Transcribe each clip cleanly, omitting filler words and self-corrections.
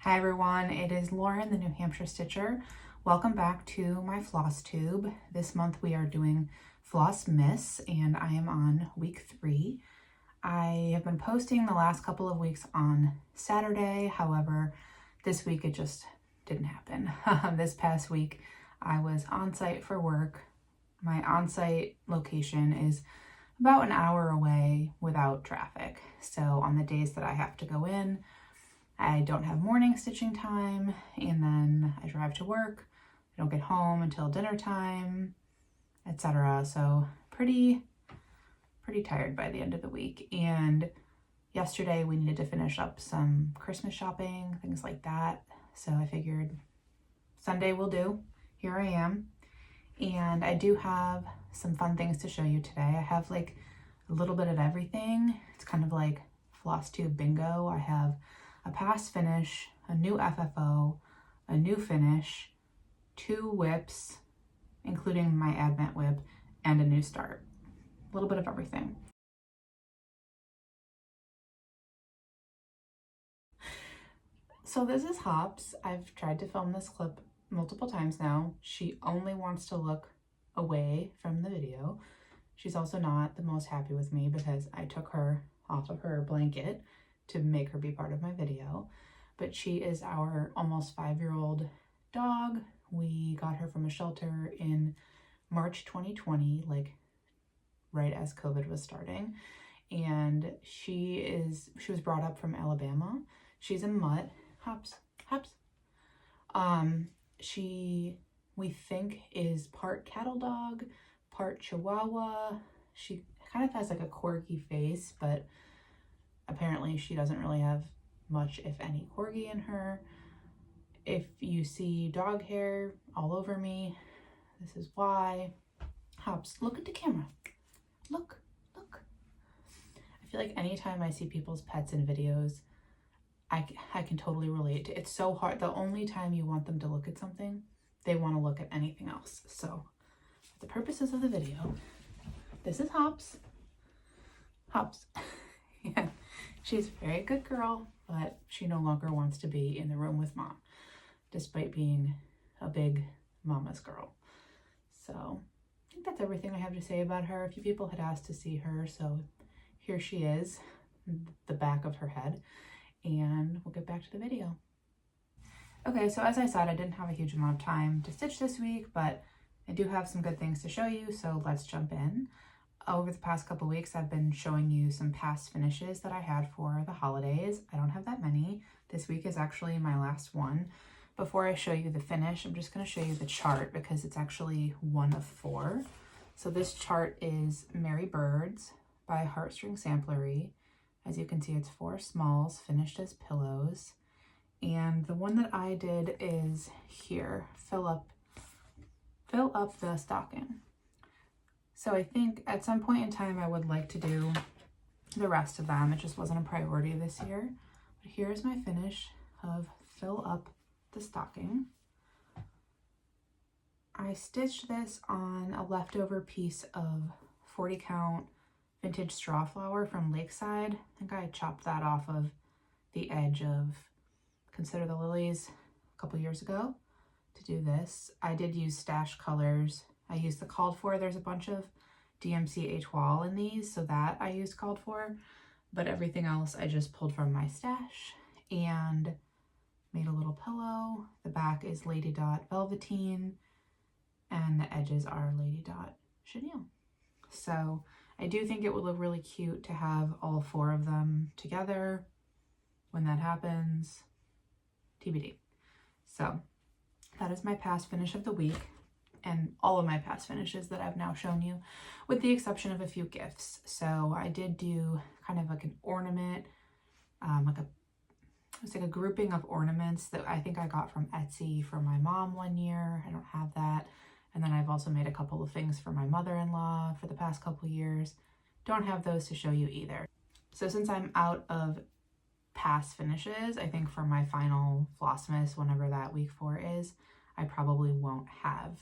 Hi everyone, it is Lauren, the New Hampshire Stitcher. Welcome back to my floss tube. This month we are doing Flossmas and I am on week 3. I have been posting the last couple of weeks on Saturday, however, this week it just didn't happen. This past week I was on site for work. My on-site location is about an hour away without traffic. So on the days that I have to go in, I don't have morning stitching time, and then I drive to work. I don't get home until dinner time, etc. So pretty tired by the end of the week. And yesterday we needed to finish up some Christmas shopping, things like that. So I figured Sunday will do. Here I am. And I do have some fun things to show you today. I have like a little bit of everything. It's kind of like floss tube bingo. I have a past finish, a new FFO, a new finish, 2 WIPs, including my Advent WIP, and a new start. A little bit of everything. So this is Hops. I've tried to film this clip multiple times now. She only wants to look away from the video. She's also not the most happy with me because I took her off of her blanket to make her be part of my video, but she is our almost 5-year-old dog. We got her from a shelter in March 2020, like right as COVID was starting, and she was brought up from Alabama. She's a mutt. Hops. She, we think, is part cattle dog, part Chihuahua. She kind of has like a corgi face, but apparently she doesn't really have much, if any, corgi in her. If you see dog hair all over me, this is why. Hops, look at the camera. Look. I feel like anytime I see people's pets in videos, I can totally relate. It's so hard. The only time you want them to look at something, they want to look at anything else. So for the purposes of the video, this is Hops. Yeah. She's a very good girl, but she no longer wants to be in the room with mom, despite being a big mama's girl. So I think that's everything I have to say about her. A few people had asked to see her, so here she is, the back of her head, and we'll get back to the video. Okay, so as I said, I didn't have a huge amount of time to stitch this week, but I do have some good things to show you, so let's jump in. Over the past couple weeks, I've been showing you some past finishes that I had for the holidays. I don't have that many. This week is actually my last one. Before I show you the finish, I'm just going to show you the chart because it's actually one of 4. So this chart is Merry Birds by Heartstring Samplery. As you can see, it's 4 smalls finished as pillows. And the one that I did is here, fill up the stocking. So I think at some point in time I would like to do the rest of them. It just wasn't a priority this year. But here's my finish of fill up the stocking. I stitched this on a leftover piece of 40 count vintage straw flower from Lakeside. I think I chopped that off of the edge of Consider the Lilies a couple years ago to do this. I did use stash colors. I used the called for. There's a bunch of DMC Étoile in these, so that I used called for, but everything else I just pulled from my stash and made a little pillow. The back is Lady Dot velveteen and the edges are Lady Dot chenille. So I do think it would look really cute to have all 4 of them together. When that happens, TBD. So that is my past finish of the week and all of my past finishes that I've now shown you, with the exception of a few gifts. So I did do kind of like an ornament, it's like a grouping of ornaments that I think I got from Etsy for my mom one year. I don't have that. And then I've also made a couple of things for my mother-in-law for the past couple years. Don't have those to show you either. So since I'm out of past finishes, I think for my final Flossmas, whenever that week 4 is, I probably won't have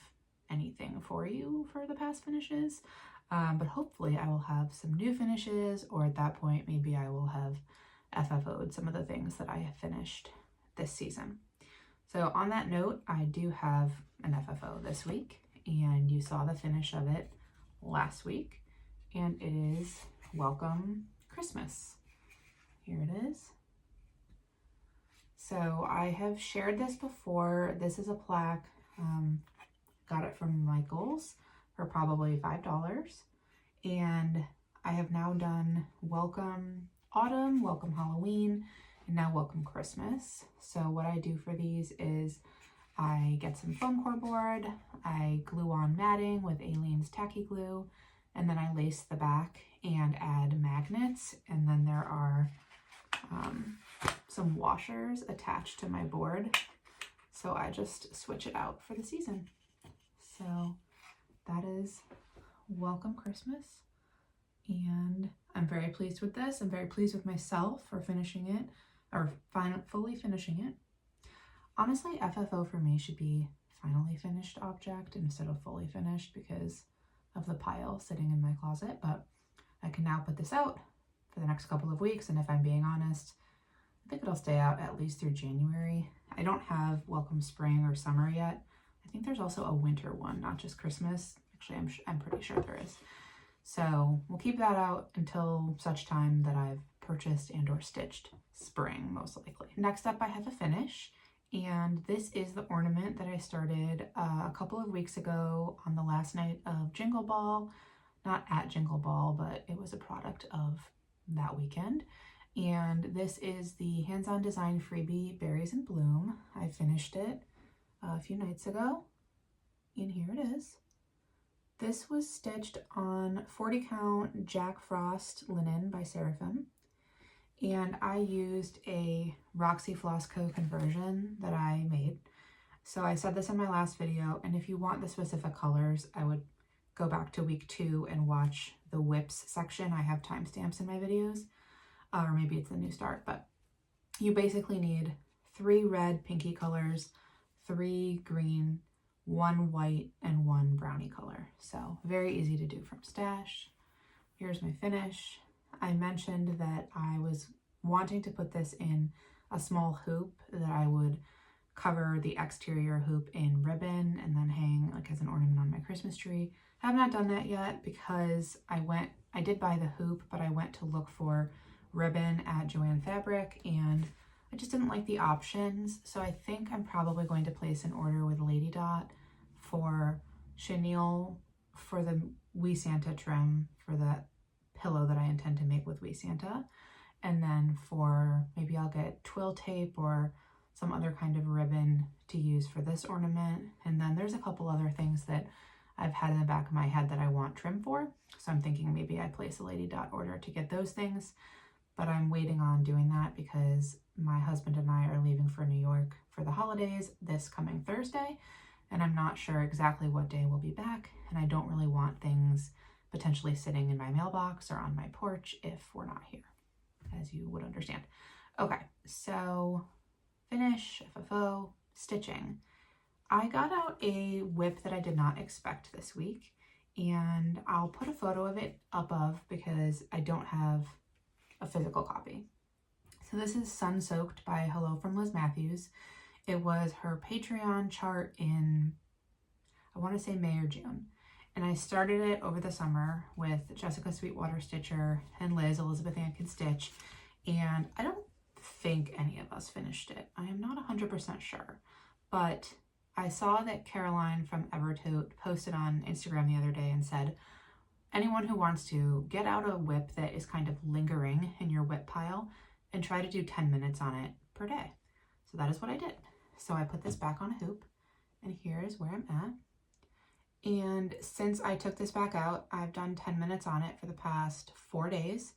anything for you for the past finishes, but hopefully I will have some new finishes, or at that point maybe I will have FFO'd some of the things that I have finished this season. So on that note, I do have an FFO this week, and you saw the finish of it last week, and it is Welcome Christmas. Here it is. So I have shared this before. This is a plaque. Got it from Michael's for probably $5. And I have now done Welcome Autumn, Welcome Halloween, and now Welcome Christmas. So what I do for these is I get some foam core board, I glue on matting with Aleene's tacky glue, and then I lace the back and add magnets, and then there are some washers attached to my board, so I just switch it out for the season. So that is Welcome Christmas, and I'm very pleased with this. I'm very pleased with myself for finishing it, or fully finishing it. Honestly, FFO for me should be finally finished object instead of fully finished because of the pile sitting in my closet, but I can now put this out for the next couple of weeks, and if I'm being honest, I think it'll stay out at least through January. I don't have Welcome Spring or Summer yet. I think there's also a winter one, not just Christmas. Actually, I'm pretty sure there is. So we'll keep that out until such time that I've purchased and or stitched spring, most likely. Next up, I have a finish, and this is the ornament that I started a couple of weeks ago on the last night of Jingle Ball. Not at Jingle Ball, but it was a product of that weekend. And this is the hands-on design freebie Berries in Bloom. I finished it a few nights ago, and here it is. This was stitched on 40 count Jack Frost linen by Seraphim, and I used a Roxy Floss Co conversion that I made. So I said this in my last video, and if you want the specific colors, I would go back to week 2 and watch the WIPs section. I have timestamps in my videos. Or maybe it's the new start, but you basically need 3 red pinky colors, 3 green, 1 white, and 1 brownie color. So very easy to do from stash. Here's my finish. I mentioned that I was wanting to put this in a small hoop that I would cover the exterior hoop in ribbon and then hang like as an ornament on my Christmas tree. I have not done that yet because I did buy the hoop, but I went to look for ribbon at Joann Fabric and I just didn't like the options. So I think I'm probably going to place an order with Lady Dot for chenille for the Wee Santa trim for that pillow that I intend to make with Wee Santa. And then for maybe I'll get twill tape or some other kind of ribbon to use for this ornament. And then there's a couple other things that I've had in the back of my head that I want trim for. So I'm thinking maybe I place a Lady Dot order to get those things. But I'm waiting on doing that because my husband and I are leaving for New York for the holidays this coming Thursday, and I'm not sure exactly what day we'll be back, and I don't really want things potentially sitting in my mailbox or on my porch if we're not here, as you would understand. Okay, so finish, FFO, stitching. I got out a WIP that I did not expect this week, and I'll put a photo of it above because I don't have a physical copy. So this is Sun Soaked by Hello from Liz Matthews. It was her Patreon chart in, I want to say May or June. And I started it over the summer with Jessica Sweetwater Stitcher and Liz, Elizabeth Ann Can Stitch. And I don't think any of us finished it. I am not 100% sure. But I saw that Caroline from Evertote posted on Instagram the other day and said, anyone who wants to get out a WIP that is kind of lingering in your WIP pile and try to do 10 minutes on it per day. So that is what I did. So I put this back on a hoop, and here is where I'm at. And since I took this back out, I've done 10 minutes on it for the past 4 days,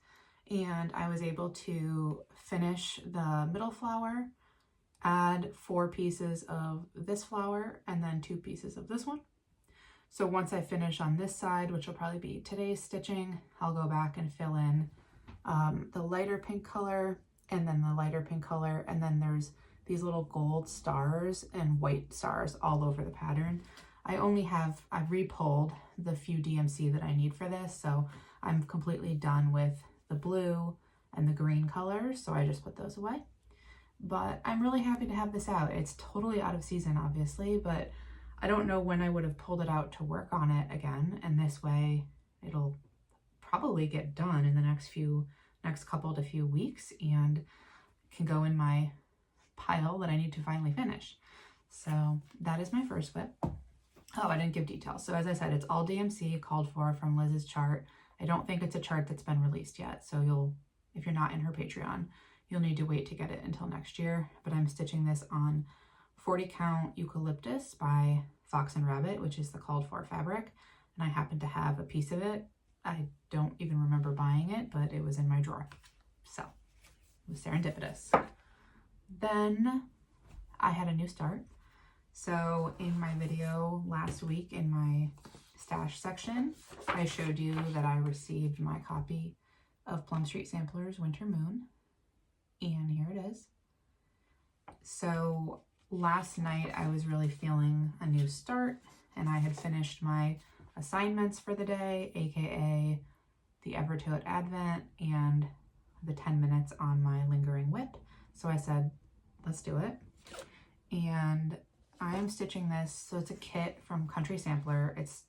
and I was able to finish the middle flower, add 4 pieces of this flower, and then 2 pieces of this one. So once I finish on this side, which will probably be today's stitching, I'll go back and fill in the lighter pink color and then the lighter pink color. And then there's these little gold stars and white stars all over the pattern. I've re-pulled the few DMC that I need for this. So I'm completely done with the blue and the green colors. So I just put those away. but I'm really happy to have this out. It's totally out of season, obviously, but I don't know when I would have pulled it out to work on it again, and this way it'll probably get done in the next couple to few weeks and can go in my pile that I need to finally finish. So that is my first WIP. Oh, I didn't give details. So as I said, it's all DMC, called for from Liz's chart. I don't think it's a chart that's been released yet, so if you're not in her Patreon, you'll need to wait to get it until next year. But I'm stitching this on 40 count eucalyptus by Fox and Rabbit, which is the called for fabric, and I happen to have a piece of it. I don't even remember buying it, but it was in my drawer, so it was serendipitous. Then I had a new start. So in my video last week in my stash section, I showed you that I received my copy of Plum Street Sampler's Winter Moon, and here it is. So last night I was really feeling a new start, and I had finished my assignments for the day, aka the Evertote Advent and the 10 minutes on my lingering WIP. So I said, let's do it. And I am stitching this, so it's a kit from Country Sampler. It's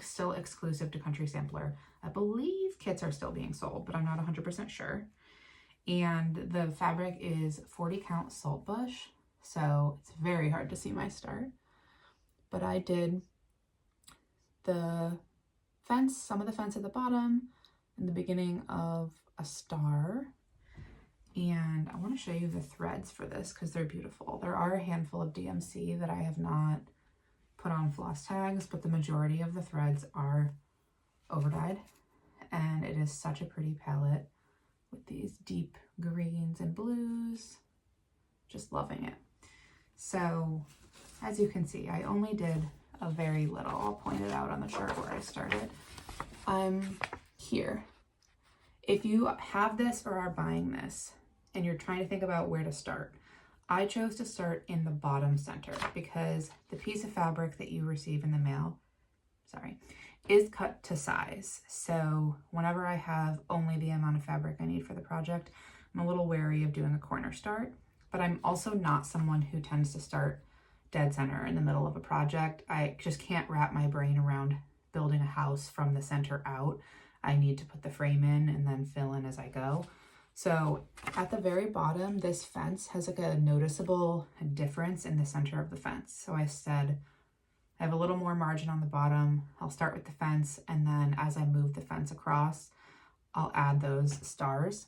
still exclusive to Country Sampler. I believe kits are still being sold, but I'm not 100% sure. And the fabric is 40 count saltbush, so it's very hard to see my start. But I did the fence, some of the fence at the bottom, and the beginning of a star. And I want to show you the threads for this because they're beautiful. There are a handful of DMC that I have not put on floss tags, but the majority of the threads are overdyed. And it is such a pretty palette with these deep greens and blues. Just loving it. So as you can see, I only did a very little. I'll point it out on the chart where I started. I'm here. If you have this or are buying this, and you're trying to think about where to start, I chose to start in the bottom center because the piece of fabric that you receive in the mail, is cut to size. So whenever I have only the amount of fabric I need for the project, I'm a little wary of doing a corner start, but I'm also not someone who tends to start dead center in the middle of a project. I just can't wrap my brain around building a house from the center out. I need to put the frame in and then fill in as I go. So at the very bottom, this fence has like a noticeable difference in the center of the fence. So I said, I have a little more margin on the bottom. I'll start with the fence, and then as I move the fence across, I'll add those stars,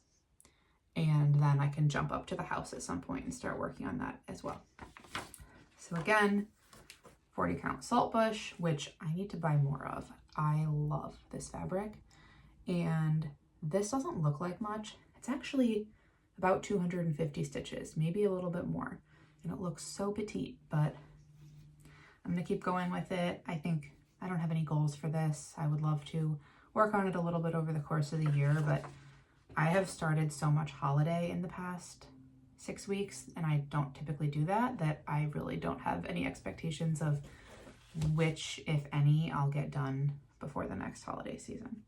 and then I can jump up to the house at some point and start working on that as well. So again, 40 count saltbush, which I need to buy more of. I love this fabric, and this doesn't look like much. It's actually about 250 stitches, maybe a little bit more, and it looks so petite, but I'm gonna keep going with it. I think I don't have any goals for this. I would love to work on it a little bit over the course of the year, but I have started so much holiday in the past 6 weeks, and I don't typically do that I really don't have any expectations of which, if any, I'll get done before the next holiday season.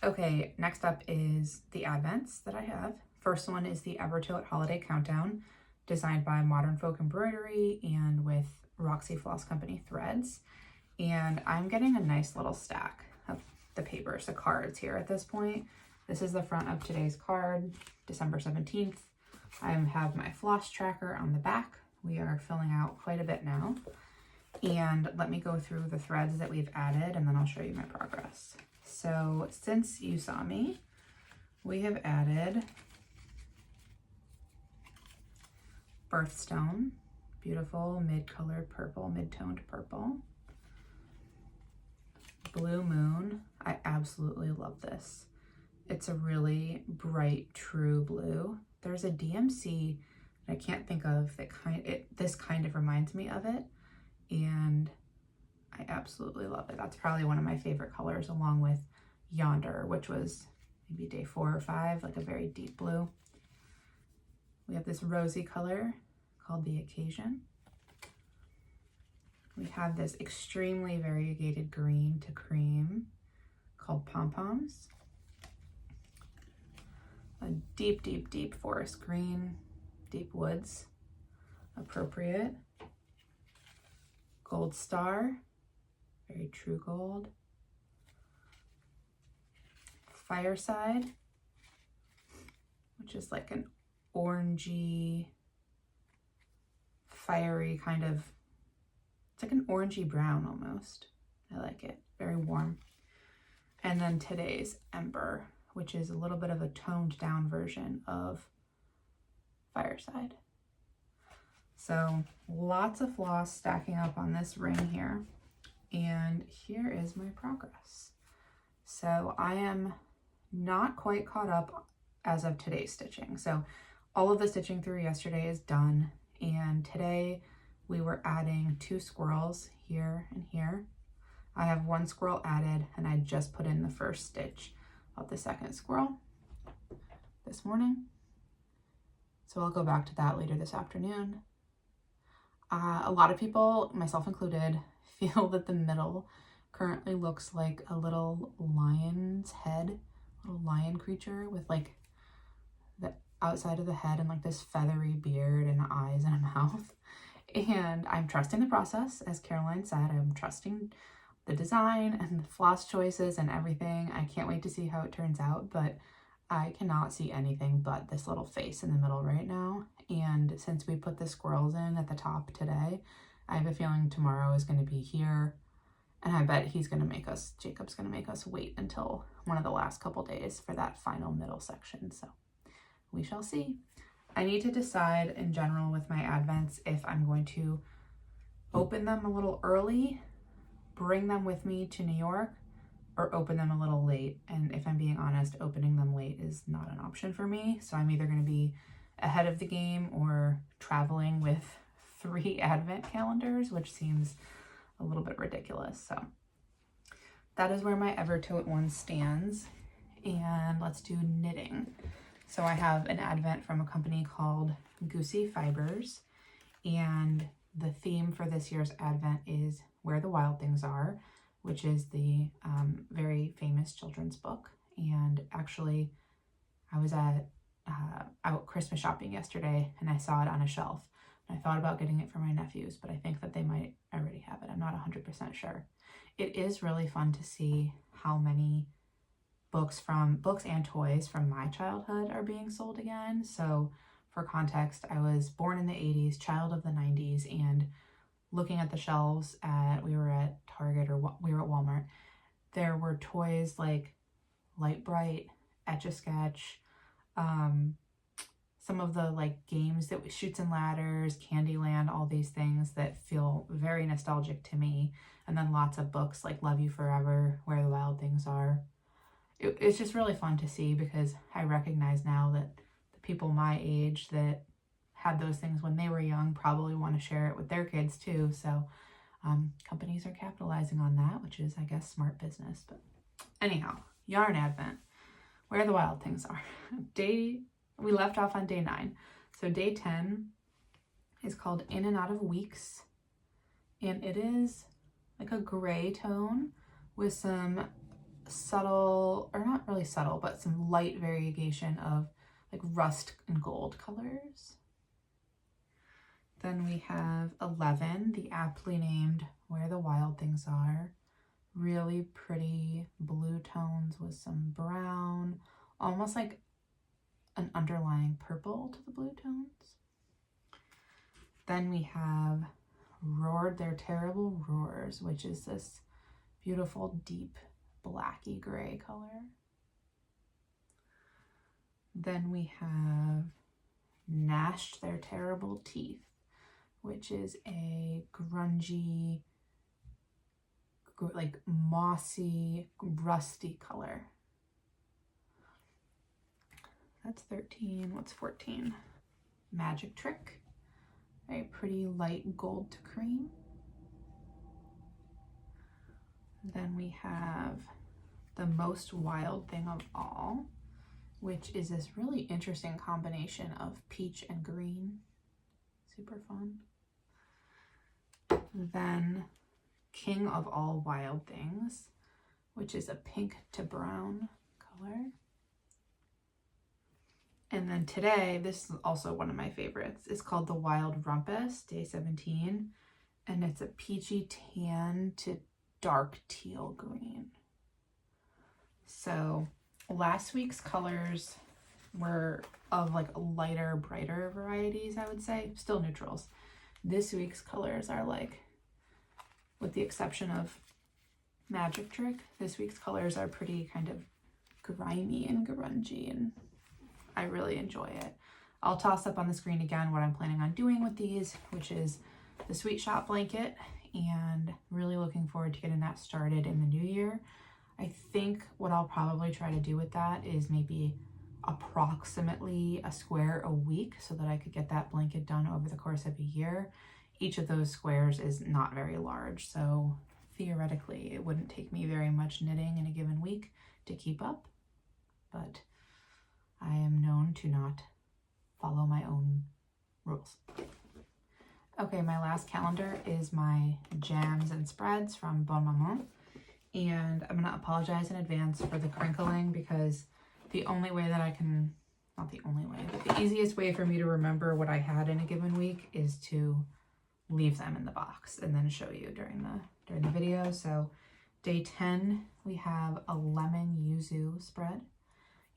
Okay, next up is the Advents that I have. First one is the Evertote Holiday Countdown, designed by Modern Folk Embroidery and with Roxy Floss Company threads. And I'm getting a nice little stack of the papers, the cards here at this point. This is the front of today's card, December 17th. I have my floss tracker on the back. We are filling out quite a bit now. And let me go through the threads that we've added, and then I'll show you my progress. So since you saw me, we have added Birthstone, beautiful mid-colored purple, mid-toned purple. Blue Moon, I absolutely love this. It's a really bright, true blue. There's a DMC that I can't think of that this kind of reminds me of it, and I absolutely love it. That's probably one of my favorite colors, along with Yonder, which was maybe day 4 or 5, like a very deep blue. We have this rosy color called the Occasion. We have this extremely variegated green to cream called Pom Poms. A deep, deep, deep forest green. Deep Woods, appropriate. Gold Star, very true gold. Fireside, which is like an orangey, fiery kind of, it's like an orangey brown almost. I like it, very warm. And then today's Ember, which is a little bit of a toned down version of Fireside. So lots of floss stacking up on this ring here. And here is my progress. So I am not quite caught up as of today's stitching. So all of the stitching through yesterday is done. And today we were adding 2 squirrels here and here. I have 1 squirrel added, and I just put in the first stitch of the second squirrel this morning. So I'll go back to that later this afternoon. A lot of people, myself included, feel that the middle currently looks like a little lion's head, little lion creature with like the outside of the head and like this feathery beard and eyes and a mouth. And I'm trusting the process, as Caroline said. I'm trusting the design and the floss choices and everything. I can't wait to see how it turns out, but I cannot see anything but this little face in the middle right now. And since we put the squirrels in at the top today, I have a feeling tomorrow is going to be here. And I bet he's going to make us, Jacob's going to make us wait until one of the last couple days for that final middle section. So we shall see. I need to decide in general with my advents if I'm going to open them a little early, bring them with me to New York, or open them a little late. And if I'm being honest, opening them late is not an option for me. So I'm either going to be ahead of the game or traveling with 3 advent calendars, which seems a little bit ridiculous. So that is where my Evertote one stands. And let's do knitting. So I have an advent from a company called Goosey Fibers, and the theme for this year's advent is Where the Wild Things Are, which is the very famous children's book. And actually, I was at out Christmas shopping yesterday, and I saw it on a shelf. And I thought about getting it for my nephews, but I think that they might already have it. I'm not 100% sure. It is really fun to see how many books and toys from my childhood are being sold again. So for context, I was born in the 80s, child of the 90s, and looking at the shelves we were at Target or we were at Walmart, there were toys like Light Bright, Etch-a-Sketch, some of the like games that Shoots and Ladders, Candyland, all these things that feel very nostalgic to me. And then lots of books like Love You Forever, Where the Wild Things Are. It's just really fun to see because I recognize now that the people my age that had those things when they were young probably want to share it with their kids too. So companies are capitalizing on that, which is, I guess, smart business. But anyhow, Yarn Advent, Where the Wild Things Are. We left off on day 9. So day 10 is called In and Out of Weeks. And it is like a gray tone with some subtle, or not really subtle, but some light variegation of like rust and gold colors. Then we have 11, the aptly named Where the Wild Things Are. Really pretty blue tones with some brown, almost like an underlying purple to the blue tones. Then we have Roared Their Terrible Roars, which is this beautiful deep blacky gray color. Then we have Gnashed Their Terrible Teeth, which is a grungy, like mossy, rusty color. That's 13. What's 14? Magic Trick, a pretty light gold to cream. Then we have The Most Wild Thing of All, which is this really interesting combination of peach and green. Super fun. Then King of All Wild Things, which is a pink to brown color. And then today, this is also one of my favorites. It's called the Wild Rumpus, day 17. And it's a peachy tan to dark teal green. So last week's colors were of like lighter, brighter varieties, I would say. Still neutrals. This week's colors are like, with the exception of Magic Trick, this week's colors are pretty kind of grimy and grungy, and I really enjoy it. I'll toss up on the screen again what I'm planning on doing with these, which is the Sweet Shop blanket, and really looking forward to getting that started in the new year. I think what I'll probably try to do with that is maybe approximately a square a week so that I could get that blanket done over the course of a year. Each of those squares is not very large, so theoretically it wouldn't take me very much knitting in a given week to keep up, but I am known to not follow my own rules. Okay, my last calendar is my jams and spreads from Bon Maman, and I'm gonna apologize in advance for the crinkling because the only way that I can, not the only way, but the easiest way for me to remember what I had in a given week is to leave them in the box and then show you during the video. So day 10, we have a lemon yuzu spread.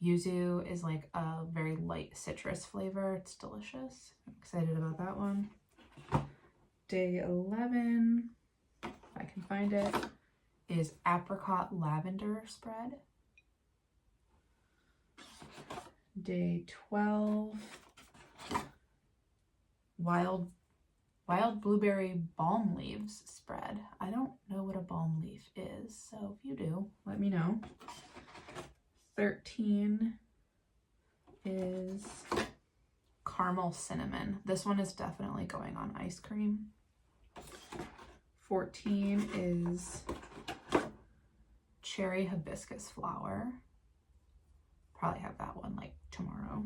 Yuzu is like a very light citrus flavor. It's delicious. I'm excited about that one. Day 11, if I can find it, is apricot lavender spread. Day 12, wild blueberry balm leaves spread. I don't know what a balm leaf is, so if you do, let me know. 13 is caramel cinnamon. This one is definitely going on ice cream. 14 is cherry hibiscus flower. Probably have that one like tomorrow.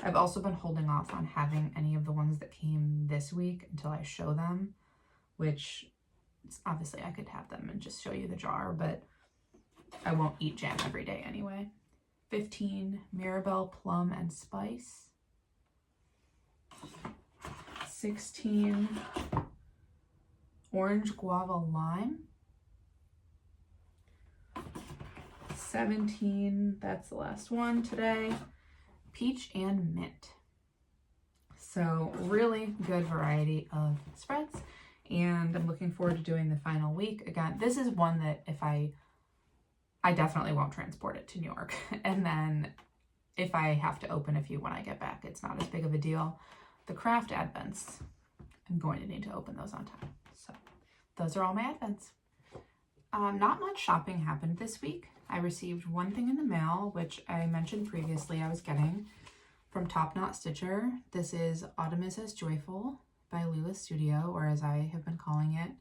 I've also been holding off on having any of the ones that came this week until I show them, which obviously I could have them and just show you the jar, but I won't eat jam every day anyway. 15, Mirabelle plum and spice. 16, orange guava lime. 17, that's the last one today, peach and mint. So really good variety of spreads, and I'm looking forward to doing the final week. Again, this is one that if I definitely won't transport it to New York, and then if I have to open a few when I get back, it's not as big of a deal. The craft advents, I'm going to need to open those on time. So those are all my advents. Not much shopping happened this week. I received one thing in the mail, which I mentioned previously I was getting from Top Knot Stitcher. This is Autumn is as Joyful by Lula Studio, or as I have been calling it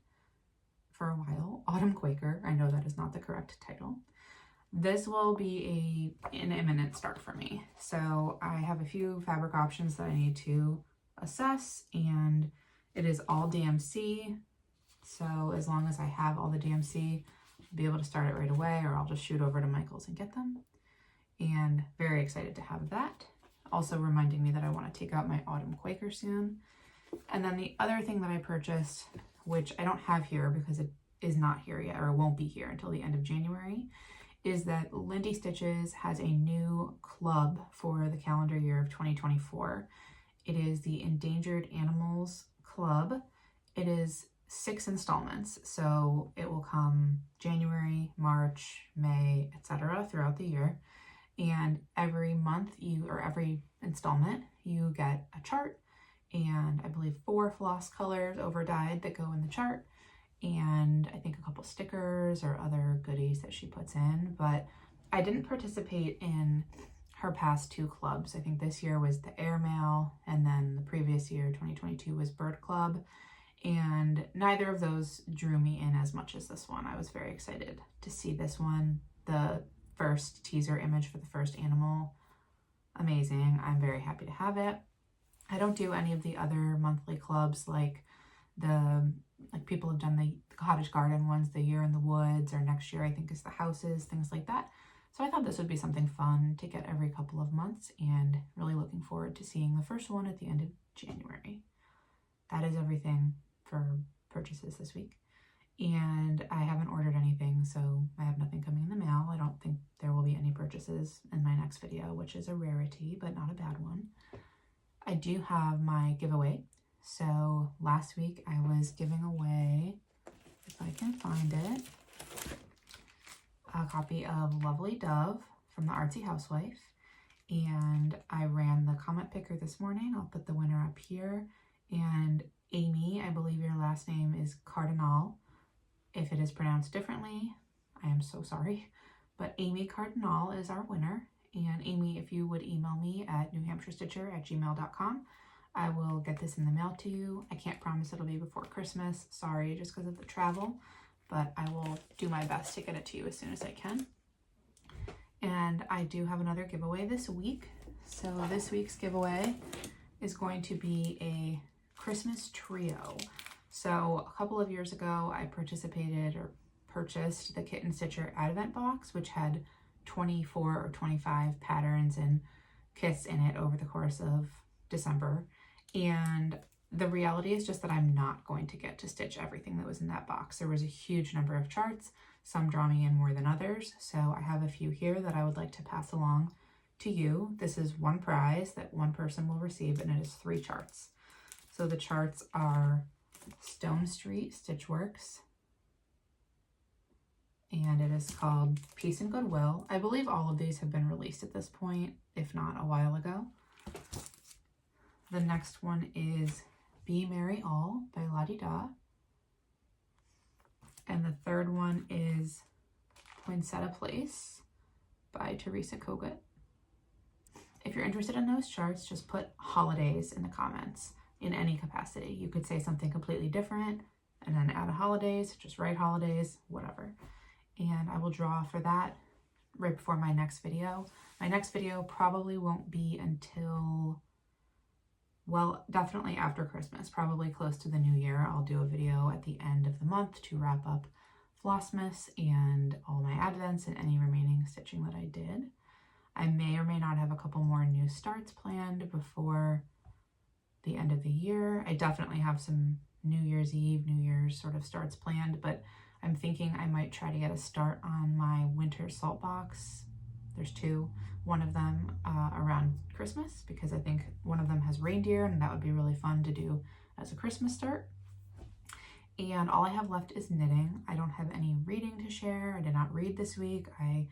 for a while, Autumn Quaker. I know that is not the correct title. This will be an imminent start for me. So I have a few fabric options that I need to assess, and it is all DMC. So as long as I have all the DMC, I'll be able to start it right away, or I'll just shoot over to Michael's and get them. And very excited to have that. Also reminding me that I want to take out my Autumn Quaker soon. And then the other thing that I purchased, which I don't have here because it is not here yet, or it won't be here until the end of January, is that Lindy Stitches has a new club for the calendar year of 2024. It is the Endangered Animals Club. It is 6 installments, so it will come January, March, May, etc. throughout the year, and every month or every installment you get a chart and I believe 4 floss colors over dyed that go in the chart, and I think a couple stickers or other goodies that she puts in. But I didn't participate in her past 2 clubs. I think this year was the Airmail, and then the previous year, 2022, was Bird Club. And neither of those drew me in as much as this one. I was very excited to see this one. The first teaser image for the first animal, amazing. I'm very happy to have it. I don't do any of the other monthly clubs like people have done the Cottage Garden ones, the Year in the Woods, or next year I think is the Houses, things like that. So I thought this would be something fun to get every couple of months, and really looking forward to seeing the first one at the end of January. That is everything for purchases this week. And I haven't ordered anything, so I have nothing coming in the mail. I don't think there will be any purchases in my next video, which is a rarity, but not a bad one. I do have my giveaway. So last week I was giving away, if I can find it, a copy of Lovely Dove from the Artsy Housewife. And I ran the comment picker this morning. I'll put the winner up here. And Amy, I believe your last name is Cardinal. If it is pronounced differently, I am so sorry. But Amy Cardinal is our winner. And Amy, if you would email me at newhampshirestitcher@gmail.com, I will get this in the mail to you. I can't promise it'll be before Christmas. Sorry, just because of the travel. But I will do my best to get it to you as soon as I can. And I do have another giveaway this week. So this week's giveaway is going to be a Christmas trio. So a couple of years ago, I participated or purchased the Kitten Stitcher Advent box, which had 24 or 25 patterns and kits in it over the course of December. And the reality is just that I'm not going to get to stitch everything that was in that box. There was a huge number of charts, some draw me in more than others. So I have a few here that I would like to pass along to you. This is one prize that one person will receive, and it is 3 charts. So the charts are Stone Street Stitchworks, and it is called Peace and Goodwill. I believe all of these have been released at this point, if not a while ago. The next one is Be Merry All by La-Di-Da. And the third one is Poinsettia Place by Teresa Kogut. If you're interested in those charts, just put holidays in the comments in any capacity. You could say something completely different and then add a holidays, just write holidays, whatever. And I will draw for that right before my next video. My next video probably won't be until, well, definitely after Christmas, probably close to the new year. I'll do a video at the end of the month to wrap up Flossmas and all my advents and any remaining stitching that I did. I may or may not have a couple more new starts planned before the end of the year. I definitely have some New Year's Eve, New Year's sort of starts planned, but I'm thinking I might try to get a start on my winter salt box. There's 2. One of them around Christmas, because I think one of them has reindeer, and that would be really fun to do as a Christmas start. And all I have left is knitting. I don't have any reading to share. I did not read this week. I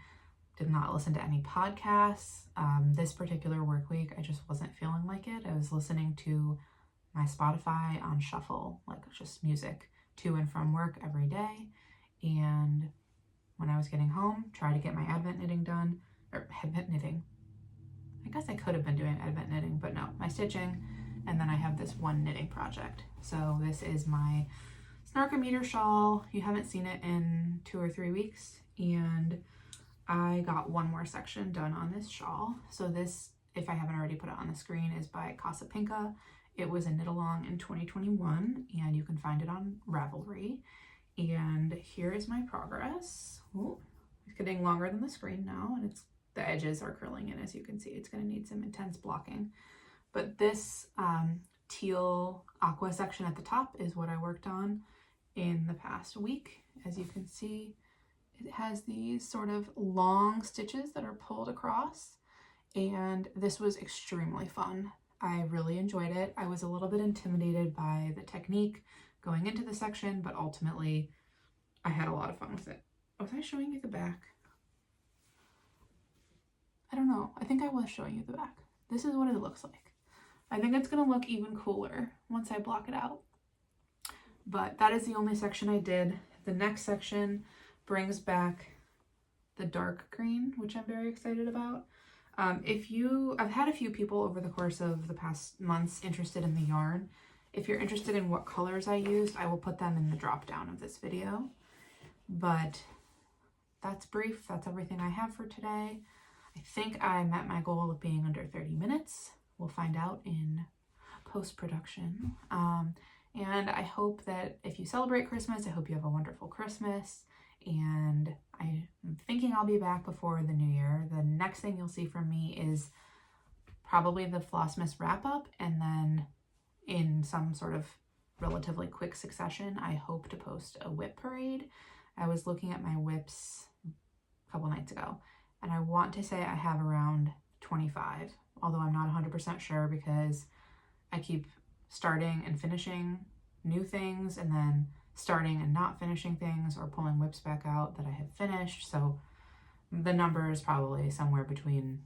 did not listen to any podcasts. This particular work week, I just wasn't feeling like it. I was listening to my Spotify on shuffle, like just music to and from work every day. And when I was getting home, try to get my Advent knitting done, or Advent knitting. I guess I could have been doing Advent knitting, but no, my stitching. And then I have this one knitting project. So this is my Snarkometer shawl. You haven't seen it in 2 or 3 weeks. And I got one more section done on this shawl. So this, if I haven't already put it on the screen, is by Casa Pinka. It was a knit along in 2021, and you can find it on Ravelry. And here is my progress. Ooh, it's getting longer than the screen now, and the edges are curling in. As you can see, it's going to need some intense blocking. But this teal aqua section at the top is what I worked on in the past week. As you can see, it has these sort of long stitches that are pulled across, and this was extremely fun. I really enjoyed it. I was a little bit intimidated by the technique going into the section, but ultimately I had a lot of fun with it. Was I showing you the back? I don't know. I think I was showing you the back. This is what it looks like. I think it's going to look even cooler once I block it out. But that is the only section I did. The next section brings back the dark green, which I'm very excited about. I've had a few people over the course of the past months interested in the yarn. If you're interested in what colors I used, I will put them in the drop down of this video. But that's brief. That's everything I have for today. I think I met my goal of being under 30 minutes. We'll find out in post-production. And I hope that if you celebrate Christmas, I hope you have a wonderful Christmas. and I'm thinking I'll be back before the new year. The next thing you'll see from me is probably the Flossmas wrap up, and then in some sort of relatively quick succession, I hope to post a WIP parade. I was looking at my WIPs a couple nights ago, and I want to say I have around 25, although I'm not 100% sure because I keep starting and finishing new things and then starting and not finishing things or pulling WIPs back out that I have finished. So the number is probably somewhere between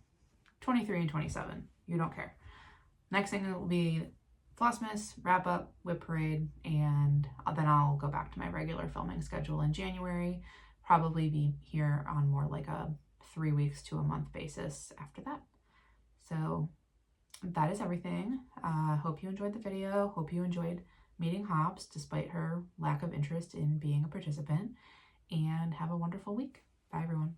23 and 27. You don't care. Next thing will be Flossmas, wrap up, WIP parade, and then I'll go back to my regular filming schedule in January. Probably be here on more like a 3 weeks to a month basis after that. So that is everything. Hope you enjoyed the video. Hope you enjoyed meeting Hops despite her lack of interest in being a participant, and have a wonderful week. Bye everyone.